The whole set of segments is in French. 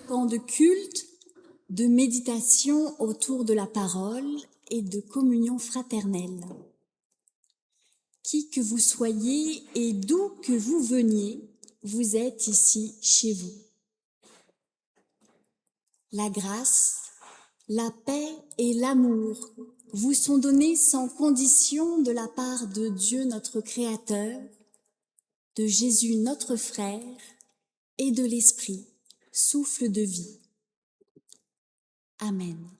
temps de culte, de méditation autour de la parole et de communion fraternelle. Qui que vous soyez et d'où que vous veniez, vous êtes ici chez vous. La grâce, la paix et l'amour vous sont donnés sans condition de la part de Dieu notre Créateur, de Jésus notre frère et de l'Esprit, souffle de vie. Amen.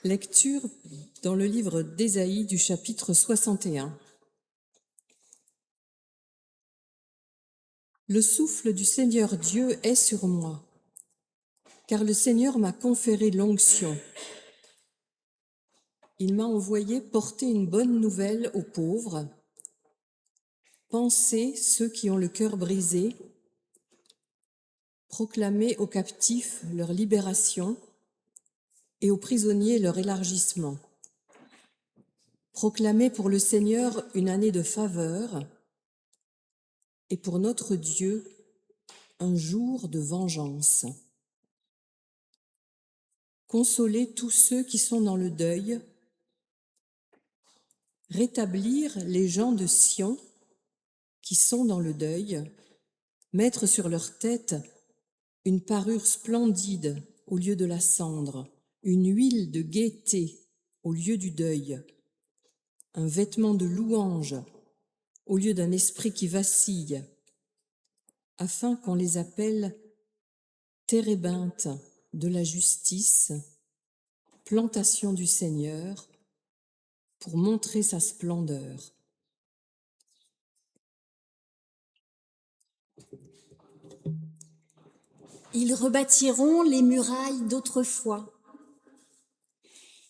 Lecture dans le livre d'Ésaïe du chapitre 61. Le souffle du Seigneur Dieu est sur moi, car le Seigneur m'a conféré l'onction. Il m'a envoyé porter une bonne nouvelle aux pauvres, panser ceux qui ont le cœur brisé, proclamer aux captifs leur libération et aux prisonniers leur élargissement. Proclamer pour le Seigneur une année de faveur et pour notre Dieu un jour de vengeance. Consoler tous ceux qui sont dans le deuil, rétablir les gens de Sion qui sont dans le deuil, mettre sur leur tête une parure splendide au lieu de la cendre, une huile de gaieté au lieu du deuil, un vêtement de louange au lieu d'un esprit qui vacille, afin qu'on les appelle térébinthes de la justice, plantation du Seigneur, pour montrer sa splendeur. Ils rebâtiront les murailles d'autrefois.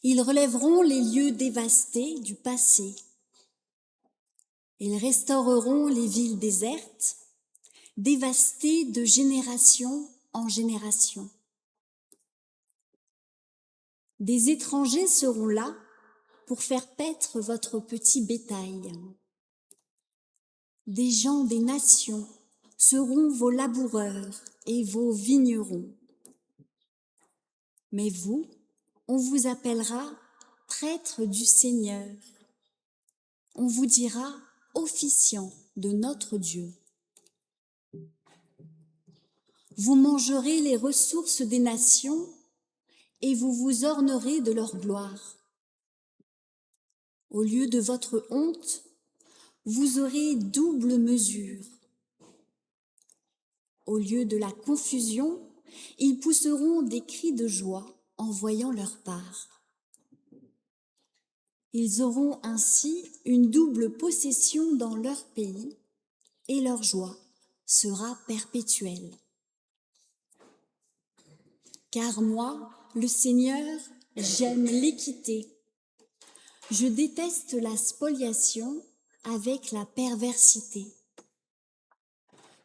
Ils relèveront les lieux dévastés du passé. Ils restaureront les villes désertes, dévastées de génération en génération. Des étrangers seront là pour faire paître votre petit bétail. Des gens des nations seront vos laboureurs et vos vignerons. Mais vous, on vous appellera prêtre du Seigneur. On vous dira officiant de notre Dieu. Vous mangerez les ressources des nations et vous vous ornerez de leur gloire. Au lieu de votre honte, vous aurez double mesure. Au lieu de la confusion, ils pousseront des cris de joie en voyant leur part. Ils auront ainsi une double possession dans leur pays et leur joie sera perpétuelle. Car moi, le Seigneur, j'aime l'équité. Je déteste la spoliation avec la perversité.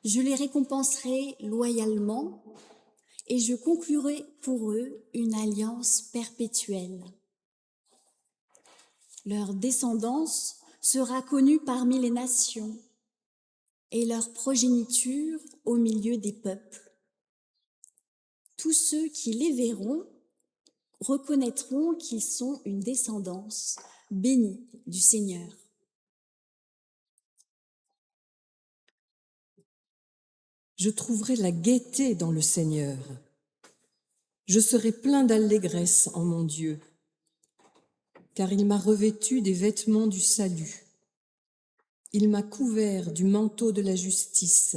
Je les récompenserai loyalement et je conclurai pour eux une alliance perpétuelle. Leur descendance sera connu parmi les nations et leur progéniture au milieu des peuples. Tous ceux qui les verront reconnaîtront qu'ils sont une descendance bénie du Seigneur. Je trouverai la gaieté dans le Seigneur. Je serai plein d'allégresse en mon Dieu, car il m'a revêtu des vêtements du salut. Il m'a couvert du manteau de la justice.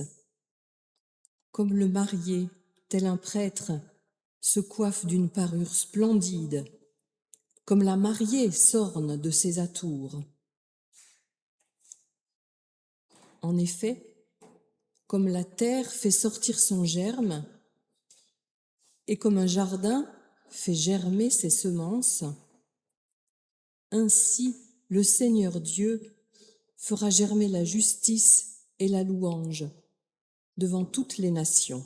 Comme le marié, tel un prêtre, se coiffe d'une parure splendide, comme la mariée s'orne de ses atours. En effet, comme la terre fait sortir son germe, et comme un jardin fait germer ses semences, ainsi le Seigneur Dieu fera germer la justice et la louange devant toutes les nations.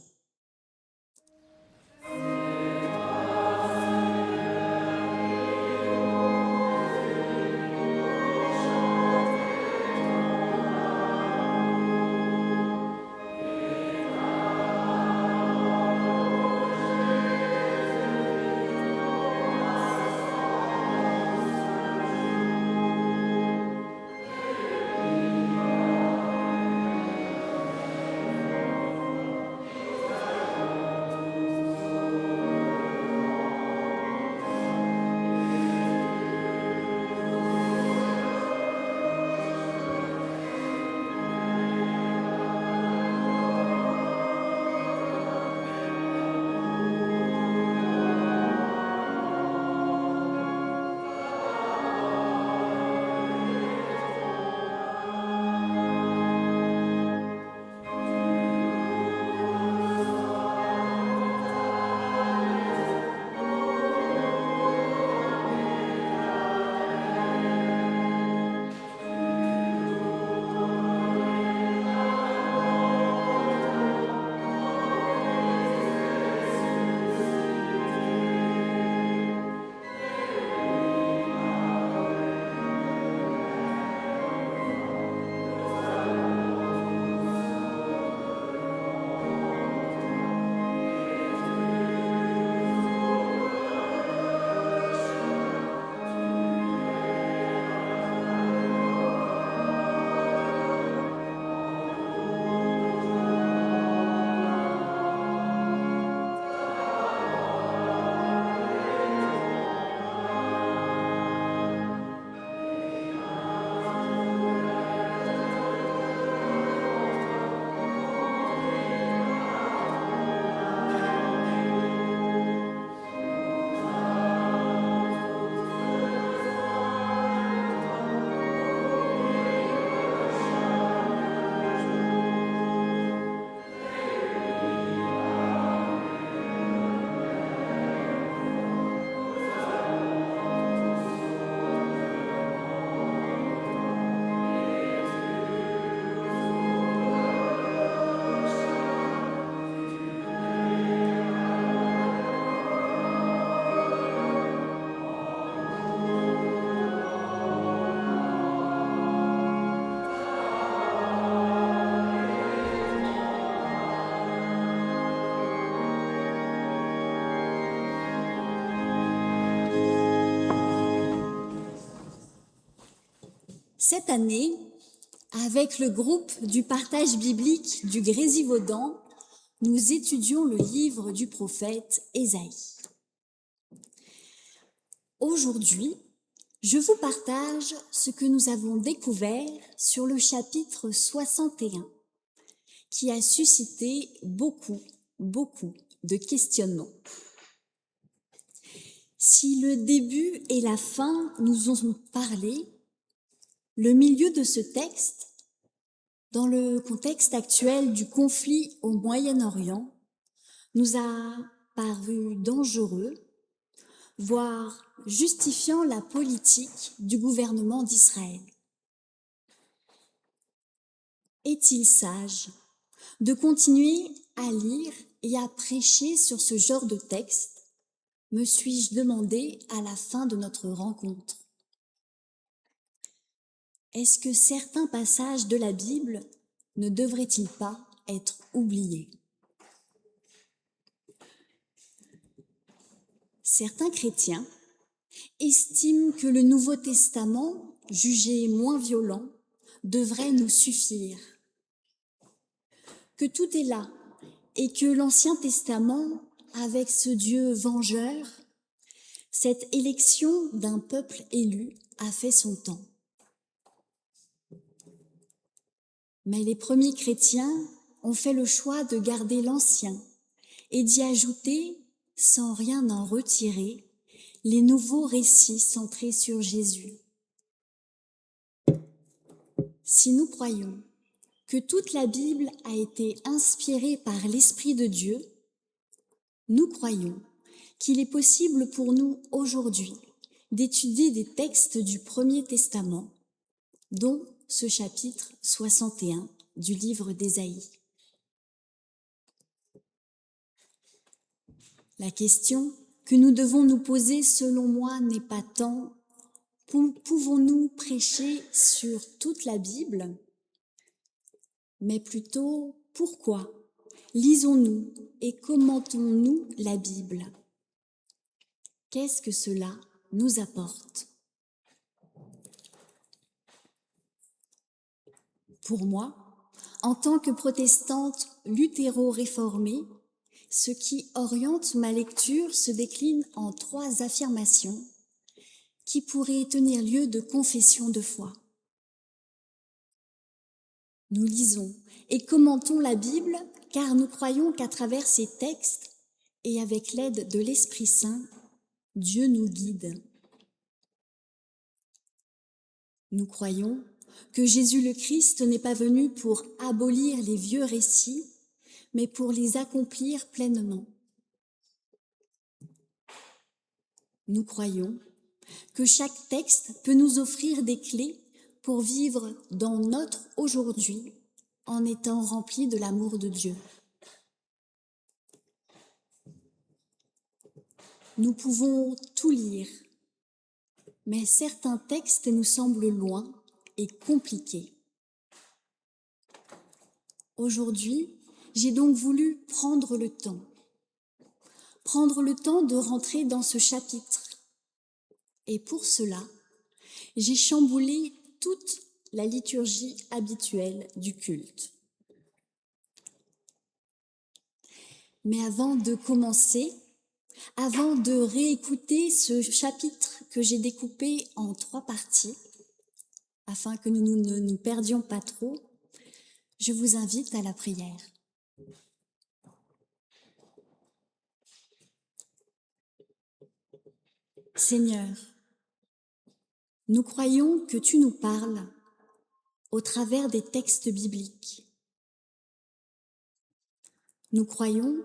Cette année, avec le groupe du partage biblique du Grésivaudan, nous étudions le livre du prophète Ésaïe. Aujourd'hui, je vous partage ce que nous avons découvert sur le chapitre 61, qui a suscité beaucoup de questionnements. Si le début et la fin nous ont parlé, le milieu de ce texte, dans le contexte actuel du conflit au Moyen-Orient, nous a paru dangereux, voire justifiant la politique du gouvernement d'Israël. Est-il sage de continuer à lire et à prêcher sur ce genre de texte, me suis-je demandé à la fin de notre rencontre? Est-ce que certains passages de la Bible ne devraient-ils pas être oubliés? Certains chrétiens estiment que le Nouveau Testament, jugé moins violent, devrait nous suffire, que tout est là et que l'Ancien Testament, avec ce Dieu vengeur, cette élection d'un peuple élu, a fait son temps. Mais les premiers chrétiens ont fait le choix de garder l'Ancien et d'y ajouter, sans rien en retirer, les nouveaux récits centrés sur Jésus. Si nous croyons que toute la Bible a été inspirée par l'Esprit de Dieu, nous croyons qu'il est possible pour nous aujourd'hui d'étudier des textes du Premier Testament, dont ce chapitre 61 du livre d'Ésaïe. La question que nous devons nous poser, selon moi, n'est pas tant « pouvons-nous prêcher sur toute la Bible ?» mais plutôt « pourquoi lisons-nous et commentons-nous la Bible ?» Qu'est-ce que cela nous apporte? Pour moi, en tant que protestante luthéro-réformée, ce qui oriente ma lecture se décline en 3 affirmations qui pourraient tenir lieu de confession de foi. Nous lisons et commentons la Bible car nous croyons qu'à travers ces textes et avec l'aide de l'Esprit Saint, Dieu nous guide. Nous croyons que Jésus le Christ n'est pas venu pour abolir les vieux récits, mais pour les accomplir pleinement. Nous croyons que chaque texte peut nous offrir des clés pour vivre dans notre aujourd'hui en étant remplis de l'amour de Dieu. Nous pouvons tout lire, mais certains textes nous semblent loin et compliqués. Aujourd'hui, j'ai donc voulu prendre le temps de rentrer dans ce chapitre. Et pour cela, j'ai chamboulé toute la liturgie habituelle du culte. Mais avant de commencer, avant de réécouter ce chapitre que j'ai découpé en 3 parties, afin que nous ne nous perdions pas trop, je vous invite à la prière. Seigneur, nous croyons que tu nous parles au travers des textes bibliques. Nous croyons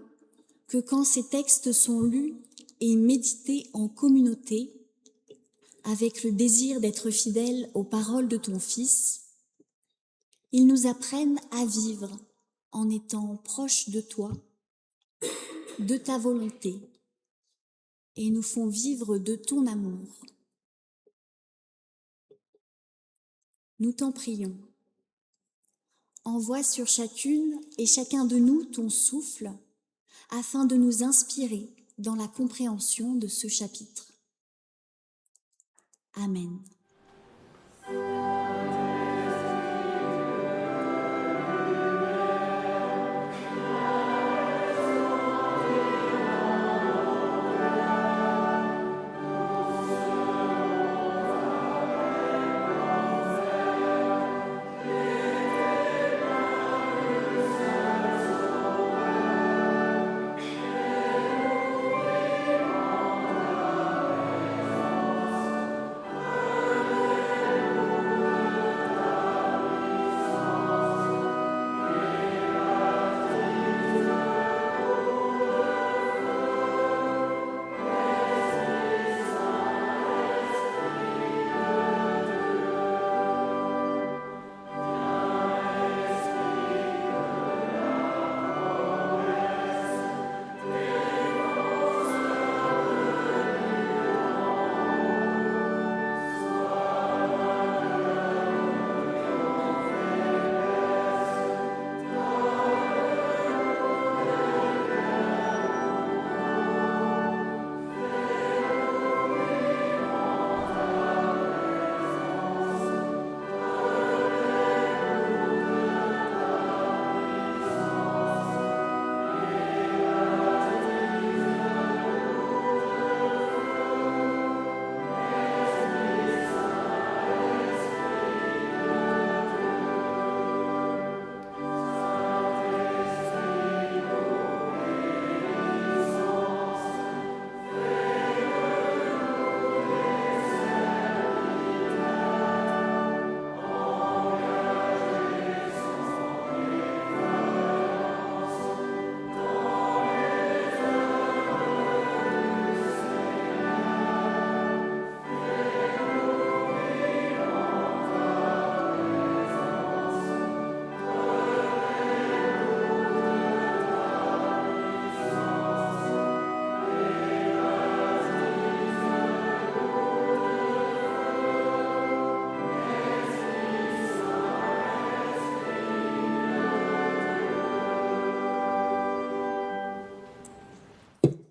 que quand ces textes sont lus et médités en communauté, avec le désir d'être fidèles aux paroles de ton Fils, ils nous apprennent à vivre en étant proches de toi, de ta volonté, et nous font vivre de ton amour. Nous t'en prions. Envoie sur chacune et chacun de nous ton souffle, afin de nous inspirer dans la compréhension de ce chapitre. Amen.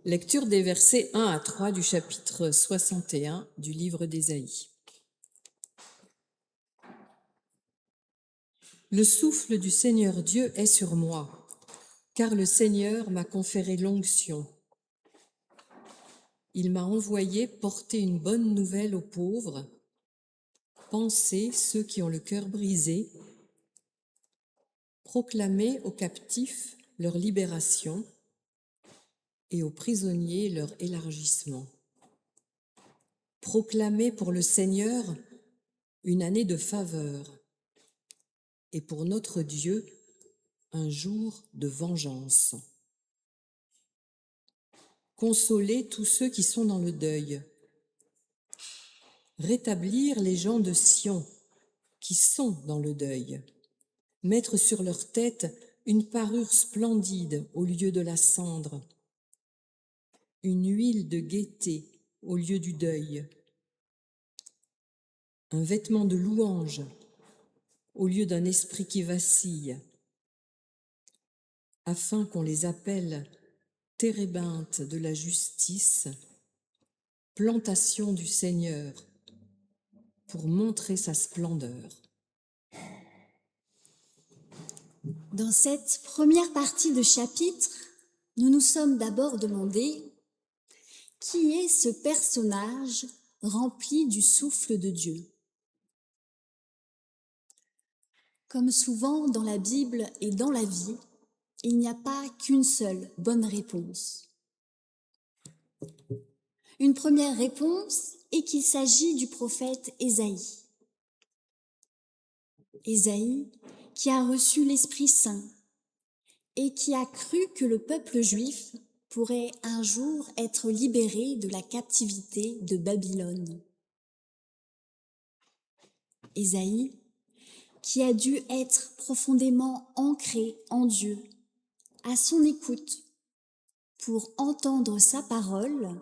Lecture des versets 1 à 3 du chapitre 61 du livre d'Ésaïe. Le souffle du Seigneur Dieu est sur moi, car le Seigneur m'a conféré l'onction. Il m'a envoyé porter une bonne nouvelle aux pauvres, panser ceux qui ont le cœur brisé, proclamer aux captifs leur libération et aux prisonniers leur élargissement. Proclamer pour le Seigneur une année de faveur et pour notre Dieu un jour de vengeance. Consoler tous ceux qui sont dans le deuil, rétablir les gens de Sion qui sont dans le deuil, mettre sur leur tête une parure splendide au lieu de la cendre, une huile de gaieté au lieu du deuil, un vêtement de louange au lieu d'un esprit qui vacille, afin qu'on les appelle térébinthe de la justice, plantation du Seigneur, pour montrer sa splendeur. Dans cette première partie de chapitre, nous nous sommes d'abord demandé qui est ce personnage rempli du souffle de Dieu. Comme souvent dans la Bible et dans la vie, il n'y a pas qu'une seule bonne réponse. Une première réponse est qu'il s'agit du prophète Ésaïe. Ésaïe qui a reçu l'Esprit Saint et qui a cru que le peuple juif pourrait un jour être libéré de la captivité de Babylone. Ésaïe qui a dû être profondément ancré en Dieu, à son écoute, pour entendre sa parole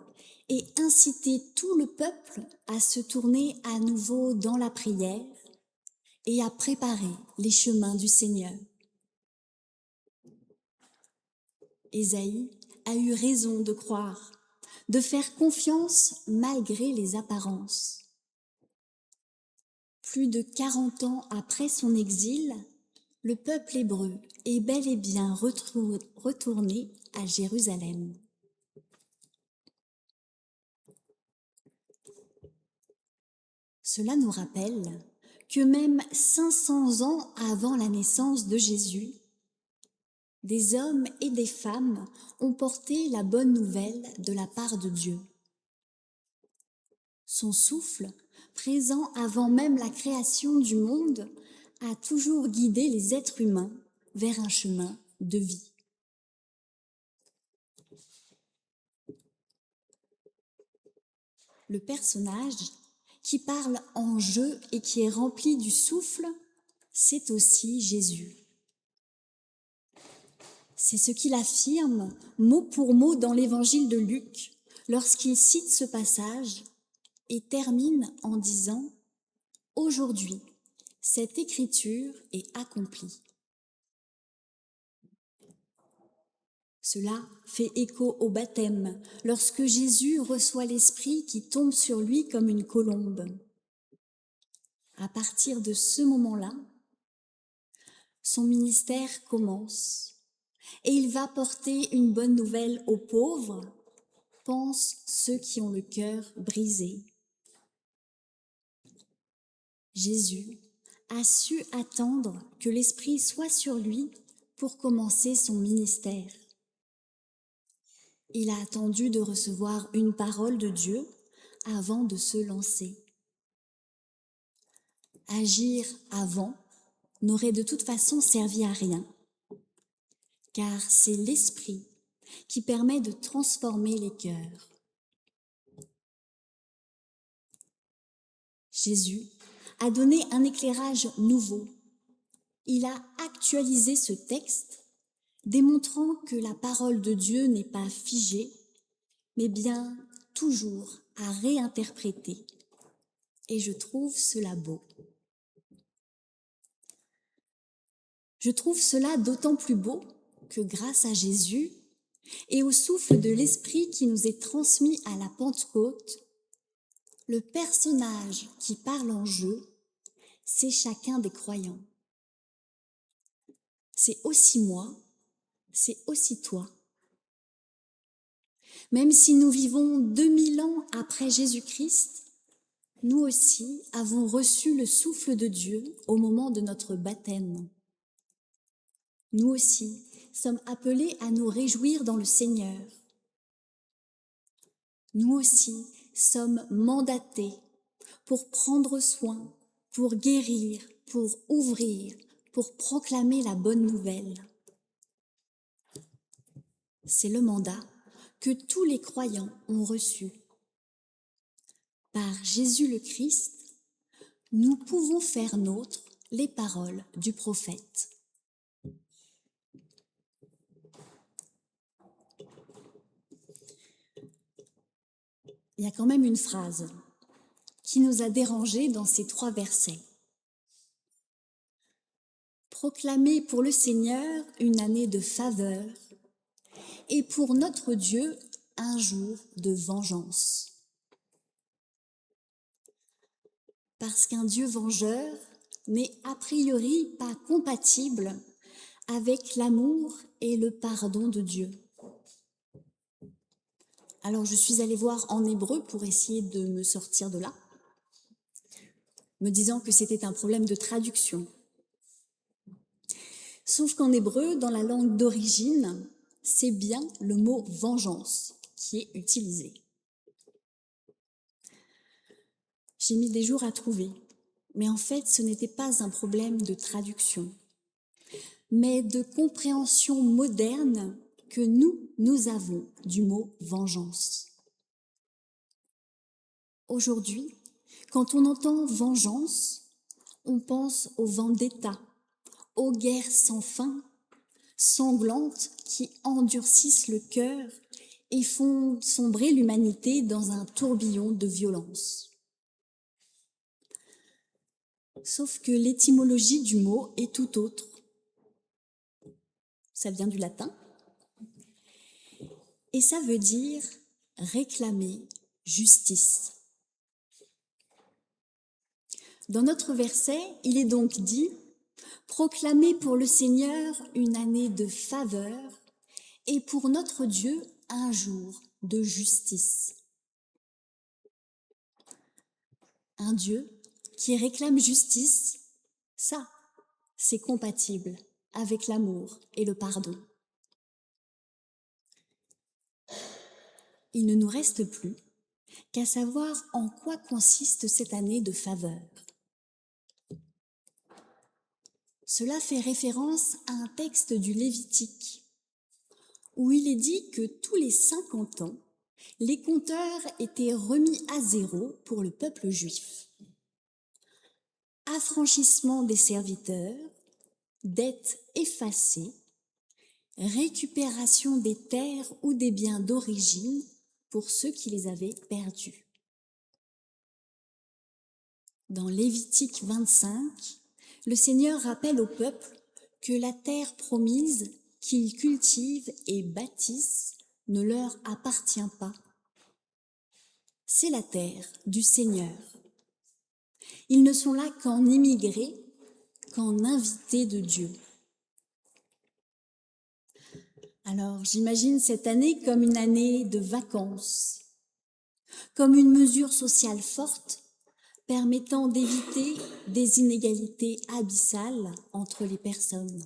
et inciter tout le peuple à se tourner à nouveau dans la prière et à préparer les chemins du Seigneur. Ésaïe a eu raison de croire, de faire confiance malgré les apparences. Plus de 40 ans après son exil, le peuple hébreu est bel et bien retourné à Jérusalem. Cela nous rappelle que même 500 ans avant la naissance de Jésus, des hommes et des femmes ont porté la bonne nouvelle de la part de Dieu. Son souffle, présent avant même la création du monde, a toujours guidé les êtres humains vers un chemin de vie. Le personnage qui parle en jeu et qui est rempli du souffle, c'est aussi Jésus. C'est ce qu'il affirme mot pour mot dans l'évangile de Luc lorsqu'il cite ce passage et termine en disant « Aujourd'hui, cette écriture est accomplie ». Cela fait écho au baptême, lorsque Jésus reçoit l'Esprit qui tombe sur lui comme une colombe. À partir de ce moment-là, son ministère commence et il va porter une bonne nouvelle aux pauvres, pensent ceux qui ont le cœur brisé. Jésus a su attendre que l'Esprit soit sur lui pour commencer son ministère. Il a attendu de recevoir une parole de Dieu avant de se lancer. Agir avant n'aurait de toute façon servi à rien, car c'est l'Esprit qui permet de transformer les cœurs. Jésus a donné un éclairage nouveau. Il a actualisé ce texte, démontrant que la parole de Dieu n'est pas figée, mais bien toujours à réinterpréter. Et je trouve cela beau. Je trouve cela d'autant plus beau que grâce à Jésus, et au souffle de l'Esprit qui nous est transmis à la Pentecôte, le personnage qui parle en jeu, c'est chacun des croyants. C'est aussi moi, c'est aussi toi. Même si nous vivons 2000 ans après Jésus-Christ, nous aussi avons reçu le souffle de Dieu au moment de notre baptême. Nous aussi sommes appelés à nous réjouir dans le Seigneur. Nous aussi sommes mandatés pour prendre soin, pour guérir, pour ouvrir, pour proclamer la bonne nouvelle. C'est le mandat que tous les croyants ont reçu. Par Jésus le Christ, nous pouvons faire nôtres les paroles du prophète. Il y a quand même une phrase qui nous a dérangés dans ces 3 versets. Proclamer pour le Seigneur une année de faveur et pour notre Dieu un jour de vengeance. Parce qu'un Dieu vengeur n'est a priori pas compatible avec l'amour et le pardon de Dieu. Alors je suis allée voir en hébreu pour essayer de me sortir de là, me disant que c'était un problème de traduction. Sauf qu'en hébreu, dans la langue d'origine, c'est bien le mot « vengeance » qui est utilisé. J'ai mis des jours à trouver, mais en fait, ce n'était pas un problème de traduction, mais de compréhension moderne que nous avons du mot « vengeance ». Aujourd'hui, quand on entend « vengeance », on pense aux vendettas, aux guerres sans fin, sanglantes qui endurcissent le cœur et font sombrer l'humanité dans un tourbillon de violence. Sauf que l'étymologie du mot est tout autre. Ça vient du latin et ça veut dire réclamer justice. Dans notre verset, il est donc dit « Proclamez pour le Seigneur une année de faveur et pour notre Dieu un jour de justice. » Un Dieu qui réclame justice, ça, c'est compatible avec l'amour et le pardon. Il ne nous reste plus qu'à savoir en quoi consiste cette année de faveur. Cela fait référence à un texte du Lévitique, où il est dit que tous les 50 ans, les compteurs étaient remis à zéro pour le peuple juif. Affranchissement des serviteurs, dettes effacées, récupération des terres ou des biens d'origine pour ceux qui les avaient perdus. Dans Lévitique 25, le Seigneur rappelle au peuple que la terre promise qu'ils cultivent et bâtissent ne leur appartient pas. C'est la terre du Seigneur. Ils ne sont là qu'en immigrés, qu'en invités de Dieu. Alors j'imagine cette année comme une année de vacances, comme une mesure sociale forte permettant d'éviter des inégalités abyssales entre les personnes.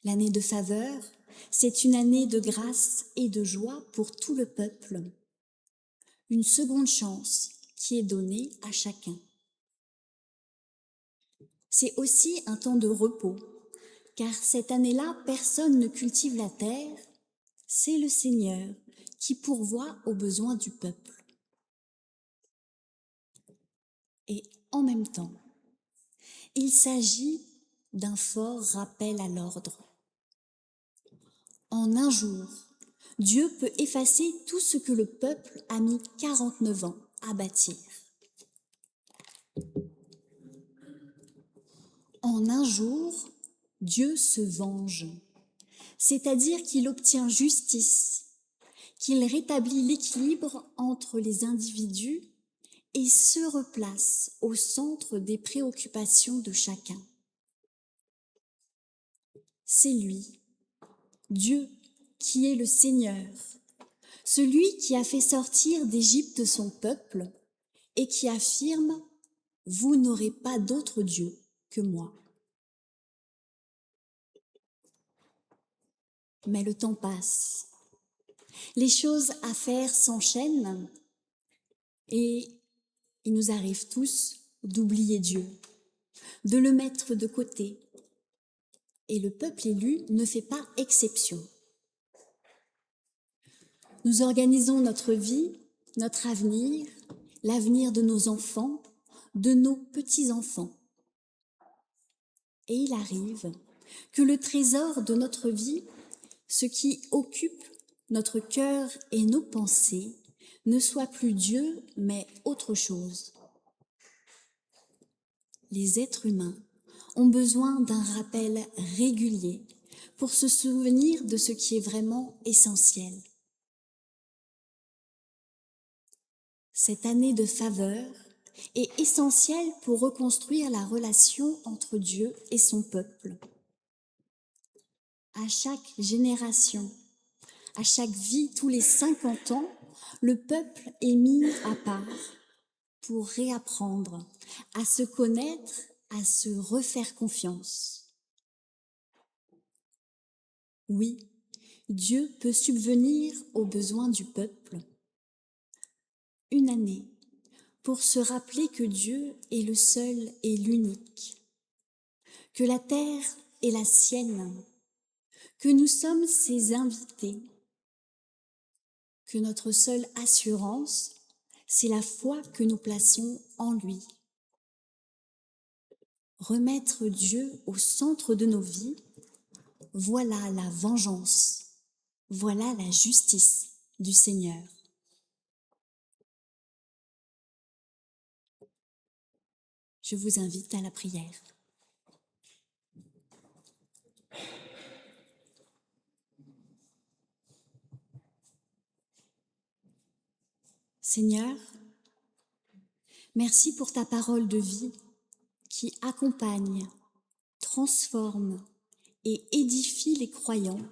L'année de faveur, c'est une année de grâce et de joie pour tout le peuple. Une seconde chance qui est donnée à chacun. C'est aussi un temps de repos, car cette année-là, personne ne cultive la terre, c'est le Seigneur qui pourvoit aux besoins du peuple. Et en même temps, il s'agit d'un fort rappel à l'ordre. En un jour, Dieu peut effacer tout ce que le peuple a mis 49 ans à bâtir. En un jour, Dieu se venge. c'est-à-dire qu'il obtient justice, qu'il rétablit l'équilibre entre les individus et se replace au centre des préoccupations de chacun. C'est lui, Dieu, qui est le Seigneur, celui qui a fait sortir d'Égypte son peuple et qui affirme « Vous n'aurez pas d'autre Dieu que moi ». Mais le temps passe, les choses à faire s'enchaînent et il nous arrive tous d'oublier Dieu, de le mettre de côté. Et le peuple élu ne fait pas exception. Nous organisons notre vie, notre avenir, l'avenir de nos enfants, de nos petits-enfants. Et il arrive que le trésor de notre vie, ce qui occupe notre cœur et nos pensées, ne soit plus Dieu, mais autre chose. Les êtres humains ont besoin d'un rappel régulier pour se souvenir de ce qui est vraiment essentiel. Cette année de faveur est essentielle pour reconstruire la relation entre Dieu et son peuple. À chaque génération, à chaque vie, tous les 50 ans, le peuple est mis à part pour réapprendre à se connaître, à se refaire confiance. Oui, Dieu peut subvenir aux besoins du peuple. Une année pour se rappeler que Dieu est le seul et l'unique, que la terre est la sienne, que nous sommes ses invités, que notre seule assurance, c'est la foi que nous plaçons en lui. Remettre Dieu au centre de nos vies, voilà la vengeance, voilà la justice du Seigneur. Je vous invite à la prière. Seigneur, merci pour ta parole de vie qui accompagne, transforme et édifie les croyants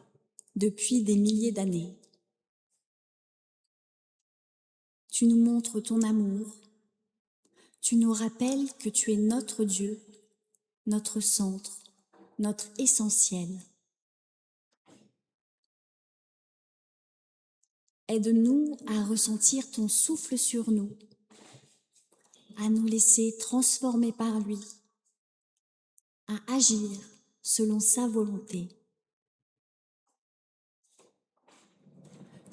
depuis des milliers d'années. Tu nous montres ton amour, tu nous rappelles que tu es notre Dieu, notre centre, notre essentiel. Aide-nous à ressentir ton souffle sur nous, à nous laisser transformer par lui, à agir selon sa volonté.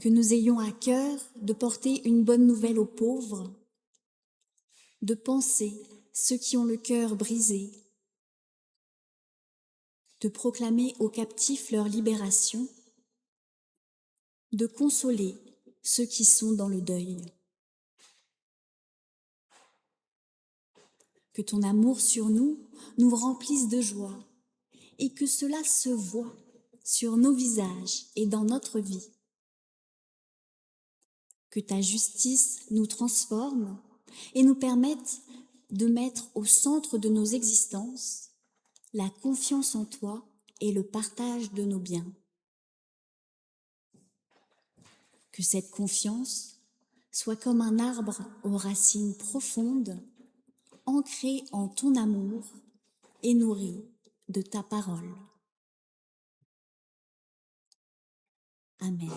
Que nous ayons à cœur de porter une bonne nouvelle aux pauvres, de penser ceux qui ont le cœur brisé, de proclamer aux captifs leur libération, de consoler ceux qui sont dans le deuil. Que ton amour sur nous nous remplisse de joie et que cela se voie sur nos visages et dans notre vie. Que ta justice nous transforme et nous permette de mettre au centre de nos existences la confiance en toi et le partage de nos biens. Que cette confiance soit comme un arbre aux racines profondes, ancré en ton amour et nourri de ta parole. Amen.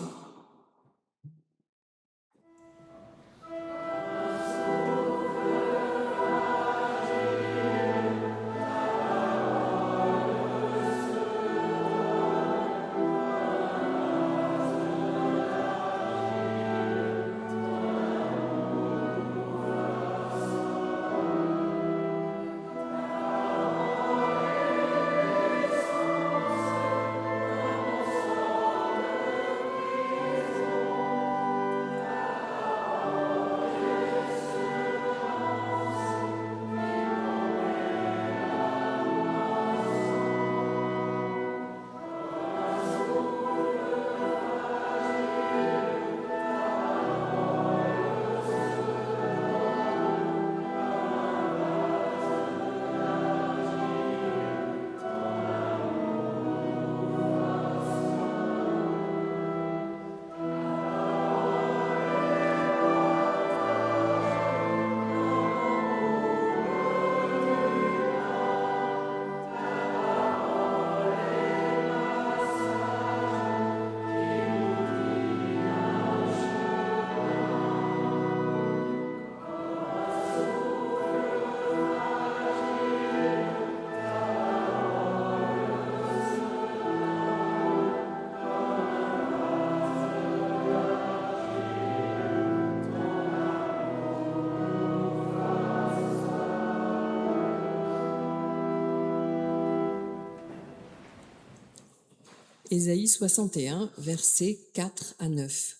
Ésaïe 61, versets 4 à 9.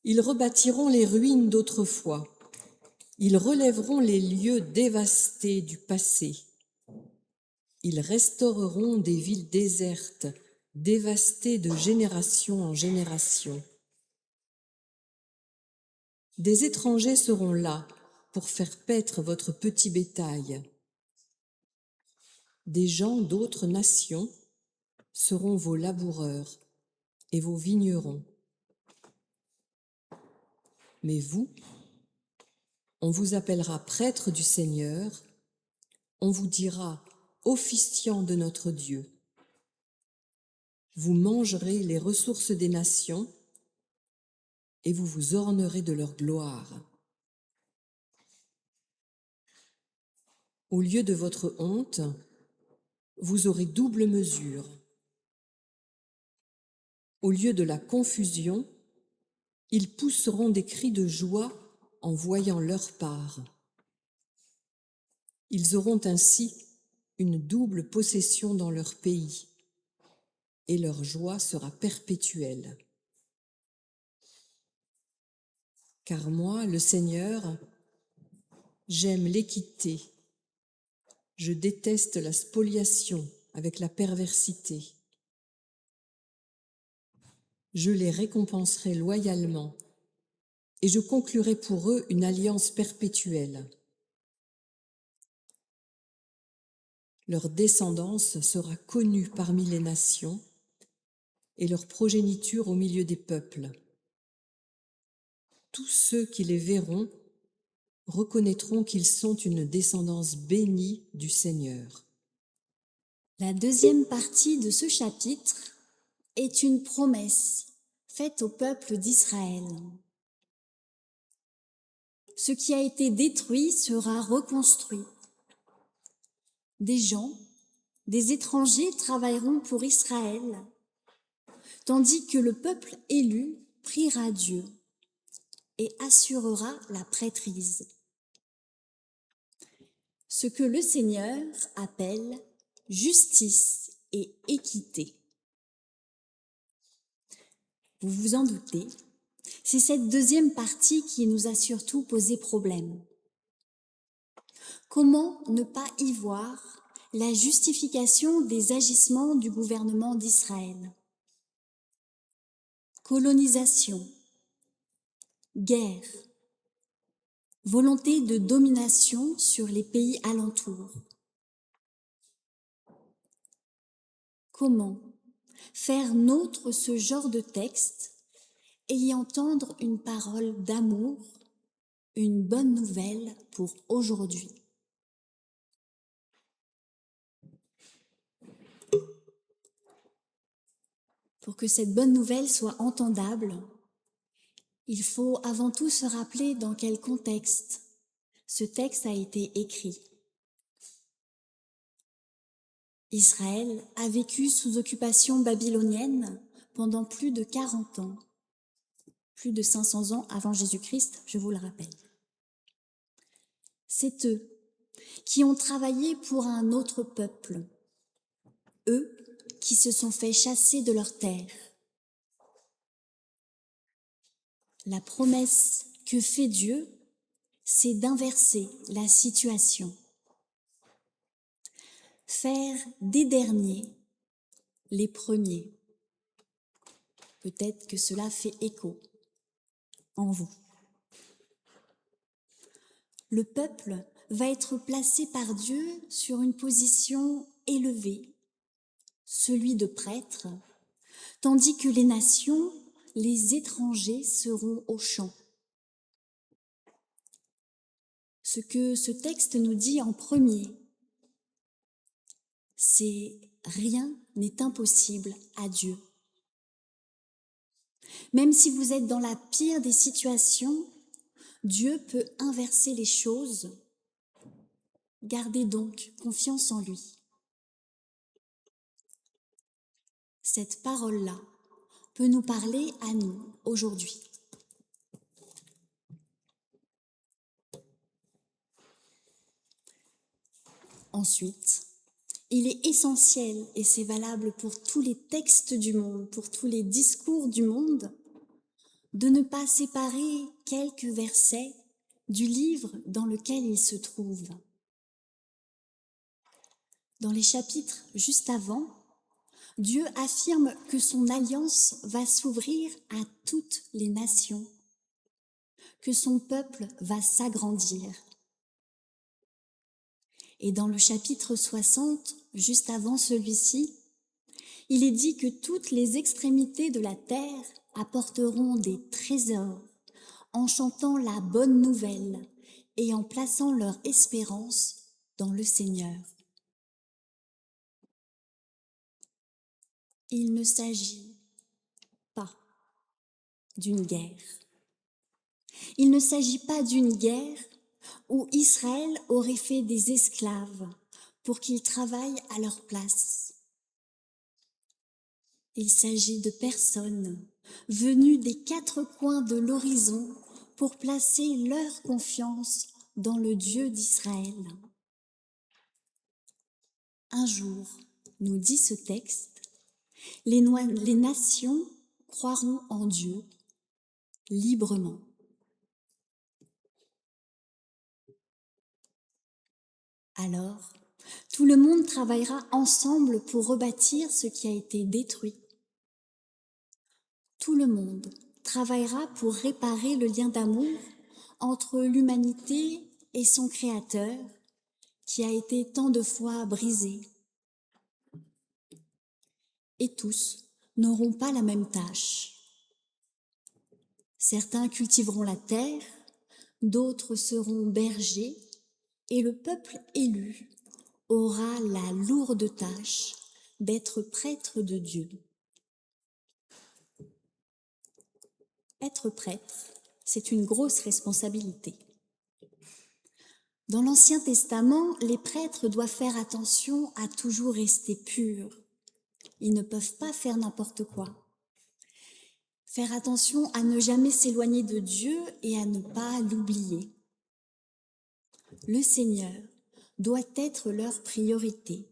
Ils rebâtiront les ruines d'autrefois. Ils relèveront les lieux dévastés du passé. Ils restaureront des villes désertes, dévastées de génération en génération. Des étrangers seront là pour faire paître votre petit bétail. Des gens d'autres nations seront vos laboureurs et vos vignerons. Mais vous, on vous appellera prêtre du Seigneur, on vous dira officiant de notre Dieu. Vous mangerez les ressources des nations et vous vous ornerez de leur gloire. Au lieu de votre honte, vous aurez double mesure. Au lieu de la confusion, ils pousseront des cris de joie en voyant leur part. Ils auront ainsi une double possession dans leur pays, et leur joie sera perpétuelle. Car moi, le Seigneur, j'aime l'équité. Je déteste la spoliation avec la perversité. Je les récompenserai loyalement et je conclurai pour eux une alliance perpétuelle. Leur descendance sera connue parmi les nations et leur progéniture au milieu des peuples. Tous ceux qui les verront reconnaîtront qu'ils sont une descendance bénie du Seigneur. La deuxième partie de ce chapitre est une promesse faite au peuple d'Israël. Ce qui a été détruit sera reconstruit. Des gens, des étrangers travailleront pour Israël, tandis que le peuple élu priera Dieu et assurera la prêtrise. Ce que le Seigneur appelle justice et équité. Vous vous en doutez, c'est cette deuxième partie qui nous a surtout posé problème. Comment ne pas y voir la justification des agissements du gouvernement d'Israël? Colonisation, guerre, volonté de domination sur les pays alentours. Comment faire nôtre ce genre de texte et y entendre une parole d'amour, une bonne nouvelle pour aujourd'hui? Pour que cette bonne nouvelle soit entendable, il faut avant tout se rappeler dans quel contexte ce texte a été écrit. Israël a vécu sous occupation babylonienne pendant plus de 40 ans, plus de 500 ans avant Jésus-Christ, je vous le rappelle. C'est eux qui ont travaillé pour un autre peuple, eux qui se sont fait chasser de leur terre. La promesse que fait Dieu, c'est d'inverser la situation. Faire des derniers les premiers. Peut-être que cela fait écho en vous. Le peuple va être placé par Dieu sur une position élevée, celui de prêtre, tandis que les nations, les étrangers seront au champ. Ce que ce texte nous dit en premier, c'est rien n'est impossible à Dieu. Même si vous êtes dans la pire des situations, Dieu peut inverser les choses. Gardez donc confiance en lui. Cette parole-là peut nous parler à nous aujourd'hui. Ensuite, Il est essentiel, et c'est valable pour tous les textes du monde, pour tous les discours du monde, de ne pas séparer quelques versets du livre dans lequel ils se trouvent. Dans les chapitres juste avant, Dieu affirme que son alliance va s'ouvrir à toutes les nations, que son peuple va s'agrandir. Et dans le chapitre 60, juste avant celui-ci, il est dit que toutes les extrémités de la terre apporteront des trésors en chantant la bonne nouvelle et en plaçant leur espérance dans le Seigneur. Il ne s'agit pas d'une guerre. Il ne s'agit pas d'une guerre où Israël aurait fait des esclaves pour qu'ils travaillent à leur place. Il s'agit de personnes venues des quatre coins de l'horizon pour placer leur confiance dans le Dieu d'Israël. Un jour, nous dit ce texte, les nations croiront en Dieu librement. Alors, tout le monde travaillera ensemble pour rebâtir ce qui a été détruit. Tout le monde travaillera pour réparer le lien d'amour entre l'humanité et son Créateur qui a été tant de fois brisé. Et tous n'auront pas la même tâche. Certains cultiveront la terre, d'autres seront bergers, et le peuple élu aura la lourde tâche d'être prêtre de Dieu. Être prêtre, c'est une grosse responsabilité. Dans l'Ancien Testament, les prêtres doivent faire attention à toujours rester purs. Ils ne peuvent pas faire n'importe quoi. Faire attention à ne jamais s'éloigner de Dieu et à ne pas l'oublier. Le Seigneur doit être leur priorité.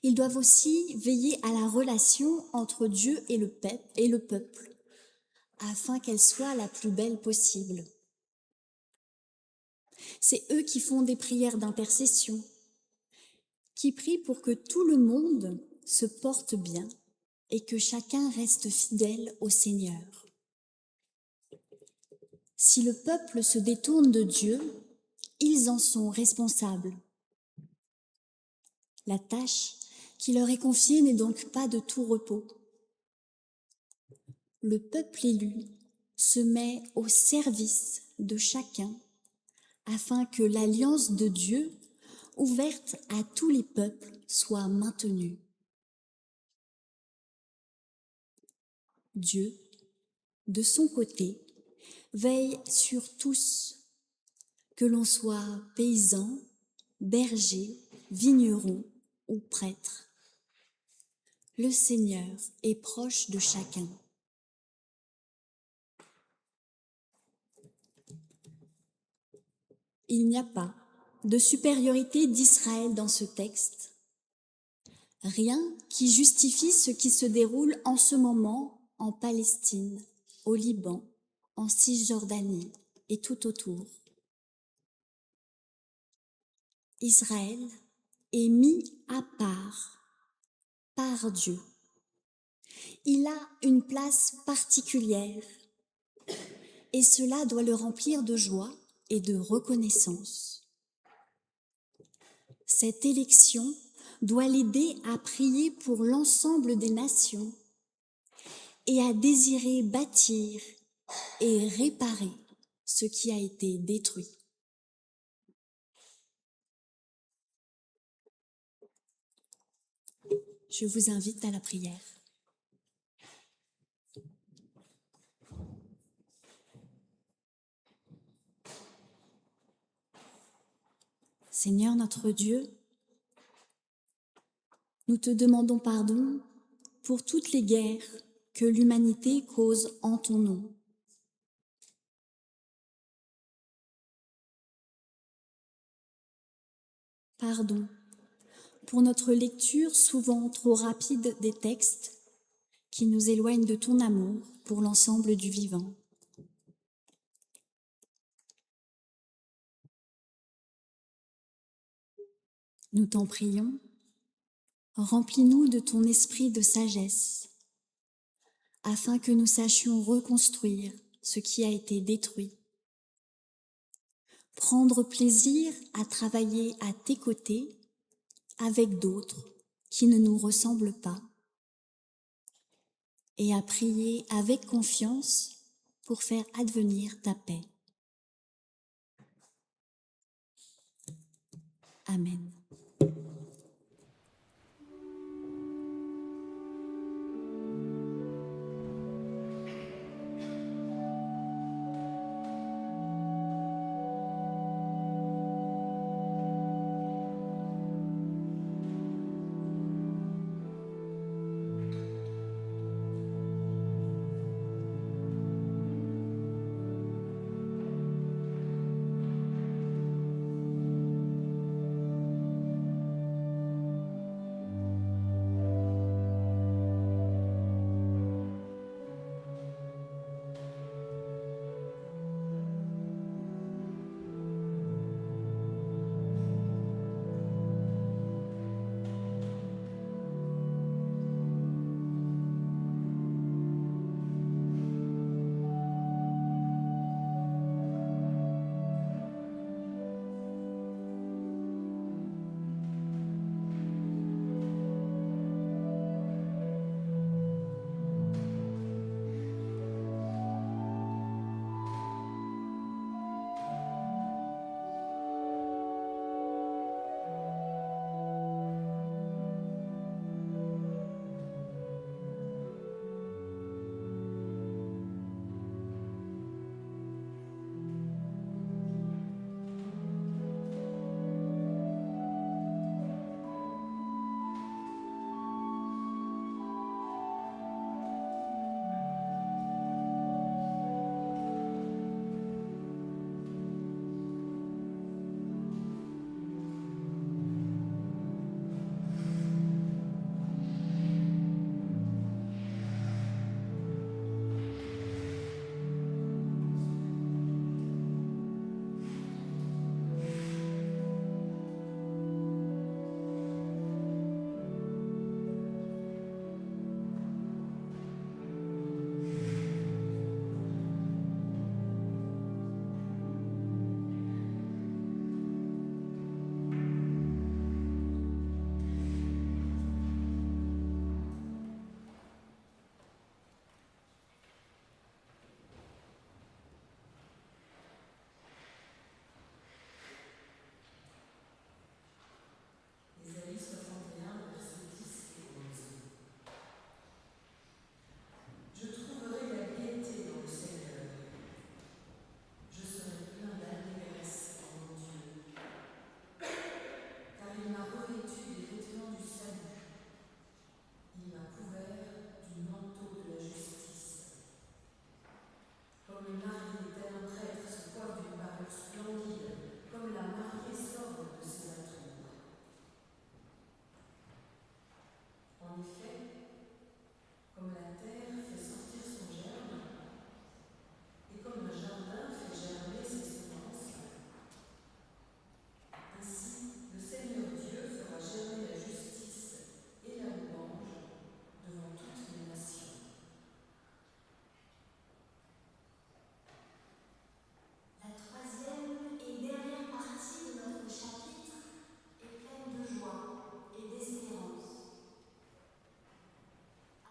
Ils doivent aussi veiller à la relation entre Dieu et le peuple, afin qu'elle soit la plus belle possible. C'est eux qui font des prières d'intercession, qui prient pour que tout le monde se porte bien et que chacun reste fidèle au Seigneur. Si le peuple se détourne de Dieu, ils en sont responsables. La tâche qui leur est confiée n'est donc pas de tout repos. Le peuple élu se met au service de chacun afin que l'alliance de Dieu, ouverte à tous les peuples, soit maintenue. Dieu, de son côté, veille sur tous, que l'on soit paysan, berger, vigneron ou prêtre. Le Seigneur est proche de chacun. Il n'y a pas de supériorité d'Israël dans ce texte. Rien qui justifie ce qui se déroule en ce moment en Palestine, au Liban, en Cisjordanie et tout autour. Israël est mis à part par Dieu. Il a une place particulière et cela doit le remplir de joie et de reconnaissance. Cette élection doit l'aider à prier pour l'ensemble des nations et à désirer bâtir et réparer ce qui a été détruit. Je vous invite à la prière. Seigneur notre Dieu, nous te demandons pardon pour toutes les guerres que l'humanité cause en ton nom. Pardon pour notre lecture souvent trop rapide des textes qui nous éloignent de ton amour pour l'ensemble du vivant. Nous t'en prions, remplis-nous de ton esprit de sagesse, afin que nous sachions reconstruire ce qui a été détruit, prendre plaisir à travailler à tes côtés avec d'autres qui ne nous ressemblent pas, et à prier avec confiance pour faire advenir ta paix. Amen.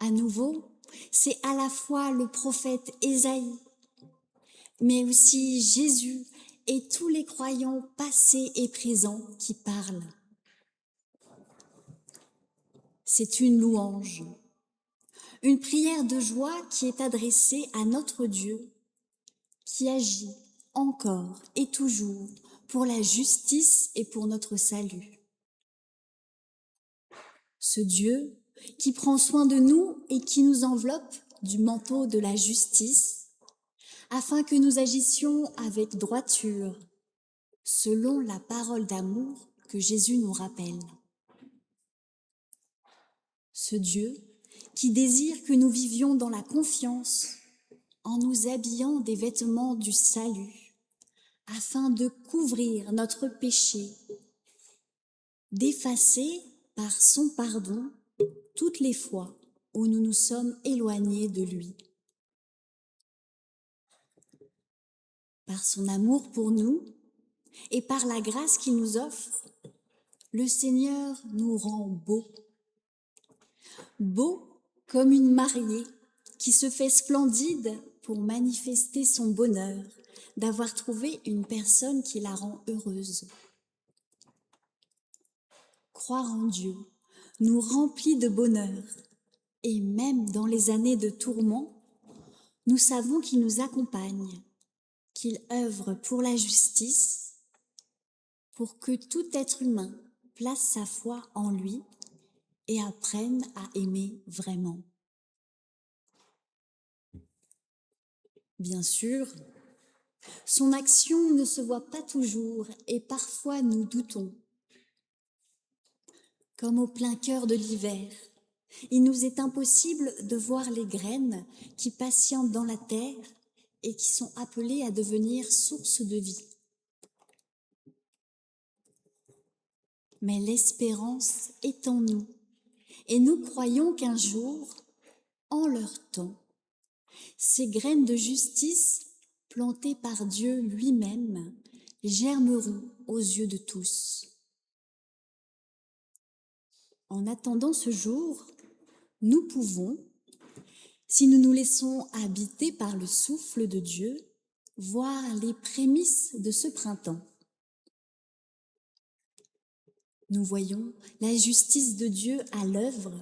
À nouveau, c'est à la fois le prophète Ésaïe, mais aussi Jésus et tous les croyants passés et présents qui parlent. C'est une louange, une prière de joie qui est adressée à notre Dieu, qui agit encore et toujours pour la justice et pour notre salut. Ce Dieu qui prend soin de nous et qui nous enveloppe du manteau de la justice, afin que nous agissions avec droiture, selon la parole d'amour que Jésus nous rappelle. Ce Dieu qui désire que nous vivions dans la confiance en nous habillant des vêtements du salut afin de couvrir notre péché, d'effacer par son pardon toutes les fois où nous nous sommes éloignés de lui. Par son amour pour nous et par la grâce qu'il nous offre, le Seigneur nous rend beaux. Beaux comme une mariée qui se fait splendide pour manifester son bonheur d'avoir trouvé une personne qui la rend heureuse. Croire en Dieu nous remplit de bonheur et même dans les années de tourment, nous savons qu'il nous accompagne, qu'il œuvre pour la justice, pour que tout être humain place sa foi en lui et apprenne à aimer vraiment. Bien sûr, son action ne se voit pas toujours et parfois nous doutons. Comme au plein cœur de l'hiver, il nous est impossible de voir les graines qui patientent dans la terre et qui sont appelées à devenir source de vie. Mais l'espérance est en nous et nous croyons qu'un jour, en leur temps, ces graines de justice plantées par Dieu lui-même germeront aux yeux de tous. En attendant ce jour, nous pouvons, si nous nous laissons habiter par le souffle de Dieu, voir les prémices de ce printemps. Nous voyons la justice de Dieu à l'œuvre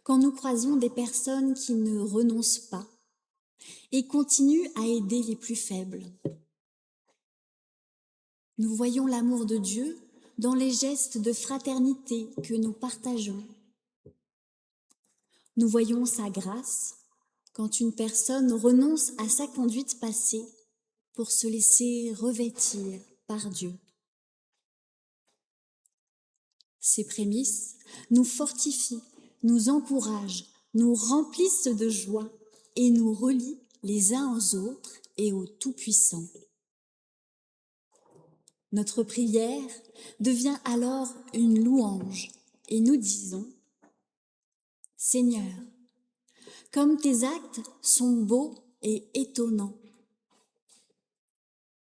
quand nous croisons des personnes qui ne renoncent pas et continuent à aider les plus faibles. Nous voyons l'amour de Dieu dans les gestes de fraternité que nous partageons. Nous voyons sa grâce quand une personne renonce à sa conduite passée pour se laisser revêtir par Dieu. Ces prémices nous fortifient, nous encouragent, nous remplissent de joie et nous relient les uns aux autres et au Tout-Puissant. Notre prière devient alors une louange et nous disons : Seigneur, comme tes actes sont beaux et étonnants,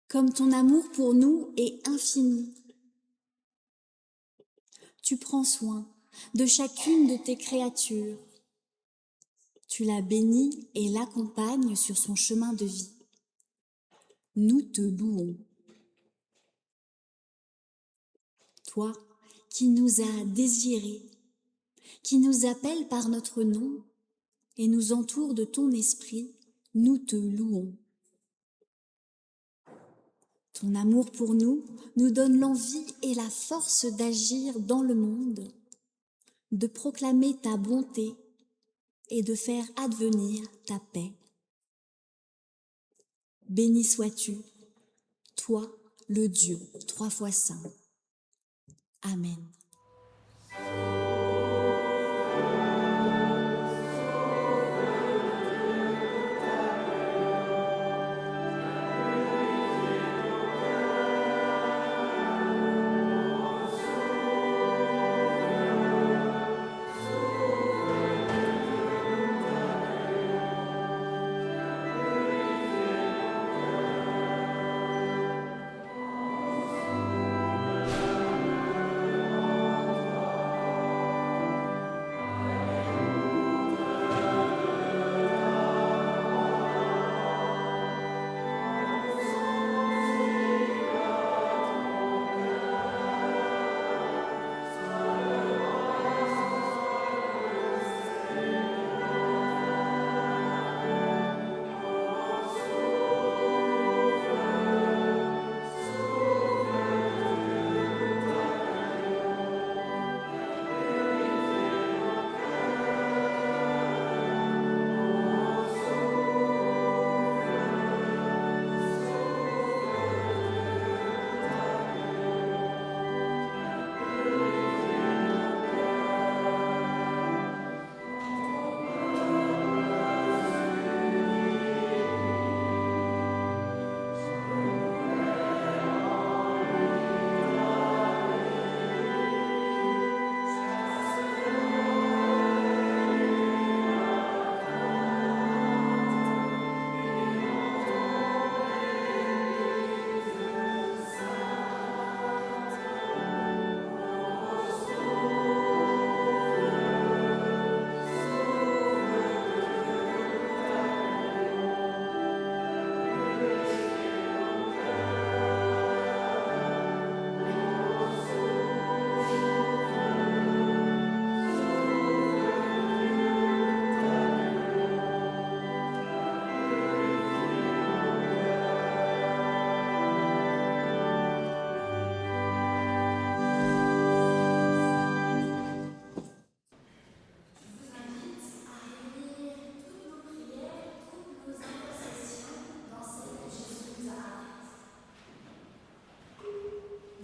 comme ton amour pour nous est infini, tu prends soin de chacune de tes créatures, tu la bénis et l'accompagnes sur son chemin de vie. Nous te louons. Toi qui nous as désirés, qui nous appelles par notre nom et nous entoure de ton esprit, nous te louons. Ton amour pour nous nous donne l'envie et la force d'agir dans le monde, de proclamer ta bonté et de faire advenir ta paix. Béni sois-tu, toi, le Dieu 3 fois saint. Amen.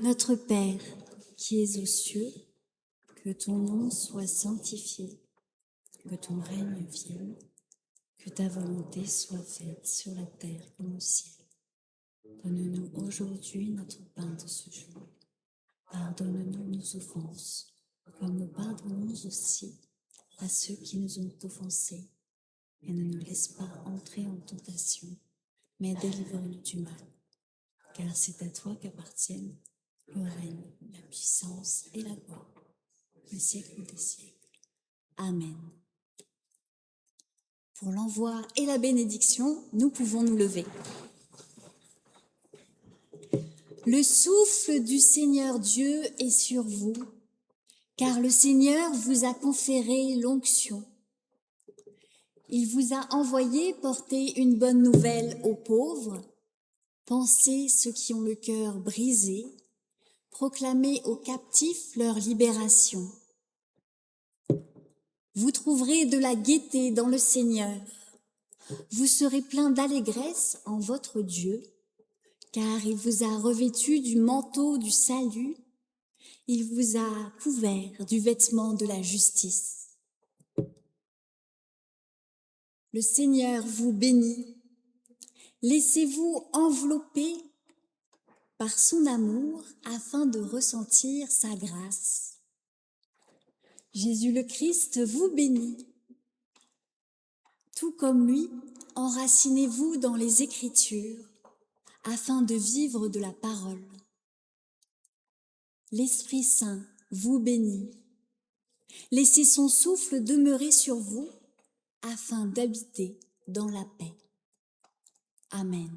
Notre Père, qui es aux cieux, que ton nom soit sanctifié, que ton règne vienne, que ta volonté soit faite sur la terre comme au ciel. Donne-nous aujourd'hui notre pain de ce jour. Pardonne-nous nos offenses, comme nous pardonnons aussi à ceux qui nous ont offensés. Et ne nous laisse pas entrer en tentation, mais délivre-nous du mal. Car c'est à toi qu'appartiennent le règne, la puissance et la gloire, les siècles des siècles. Amen. Pour l'envoi et la bénédiction, nous pouvons nous lever. Le souffle du Seigneur Dieu est sur vous, car le Seigneur vous a conféré l'onction. Il vous a envoyé porter une bonne nouvelle aux pauvres, panser ceux qui ont le cœur brisé, proclamer aux captifs leur libération. Vous trouverez de la gaieté dans le Seigneur. Vous serez plein d'allégresse en votre Dieu, car il vous a revêtu du manteau du salut, il vous a couvert du vêtement de la justice. Le Seigneur vous bénit. Laissez-vous envelopper par son amour afin de ressentir sa grâce. Jésus le Christ vous bénit. Tout comme lui, enracinez-vous dans les Écritures afin de vivre de la parole. L'Esprit Saint vous bénit. Laissez son souffle demeurer sur vous afin d'habiter dans la paix. Amen.